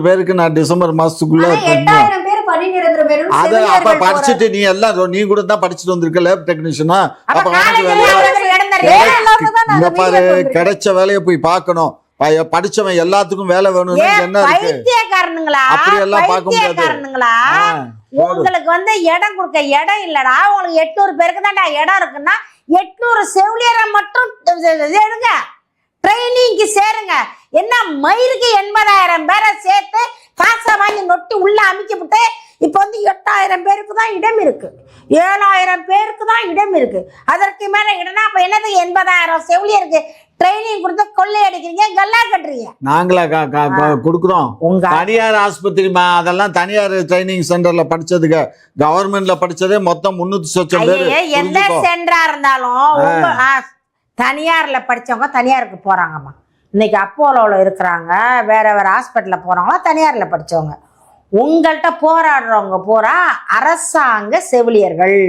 பேருக்கு நான் டிசம்பர் மாசத்துக்குள்ள 8000 பேர் பணி நிரந்தரம் வேணும். அது அப்ப படிச்சுட்டு நீ எல்லாம் நீ கூட தான் படிச்சுட்டு வந்திருக்க லேப் டெக்னீஷியனா. அப்ப இங்க பாரு, கிடைச்ச வேலையை போய் பார்க்கணும். படிச்சவன் எல்லாத்துக்கும் வேலை வேணும். என்ன பைத்தியக்காரனுங்களா? அப்படி எல்லாம் பார்க்க பைத்தியக்காரனுங்களா? உங்களுக்கு வந்து இடம் கொடுக்க இடம் இல்லடா. உங்களுக்கு 800 பேருக்கு தான்டா இடம் இருக்குன்னா 800 செவிலியரை மட்டும் எடுங்க, ட்ரைனிங்க்கு சேருங்க. என்ன மயிருக்கு 80,000 பேரை சேர்த்து காசை வாங்கி நொட்டி உள்ள அமைக்கப்பட்டு இப்ப வந்து 8000 பேருக்கு தான் இடம் இருக்கு, 7000 பேருக்கு தான் இடம் இருக்கு. அதற்கு மேல இடம்னா அப்ப என்னது 80,000 செவிலியருக்கு ட்ரைனிங் கொடுத்து கொள்ளை அடிக்கிறீங்க, கல்லா கட்டுறீங்க. நாங்களா கொடுக்குறோம். தனியார் ஆஸ்பத்திரி அதெல்லாம் தனியார் ட்ரைனிங் சென்டர்ல படிச்சதுக்கு, கவர்மெண்ட்ல படிச்சதே மொத்தம் 300 பேர். எந்த சென்டரா இருந்தாலும் தனியார்ல படிச்சவங்க தனியாருக்கு போறாங்கம்மா. இன்னைக்கு அப்போலோல இருக்கிறாங்க, வேற வேற ஹாஸ்பிட்டல்ல போறவங்களா தனியார்ல படிச்சவங்க. உங்கள்கிட்ட போராடுறவங்க பூரா அரசாங்க செவிலியர்கள்.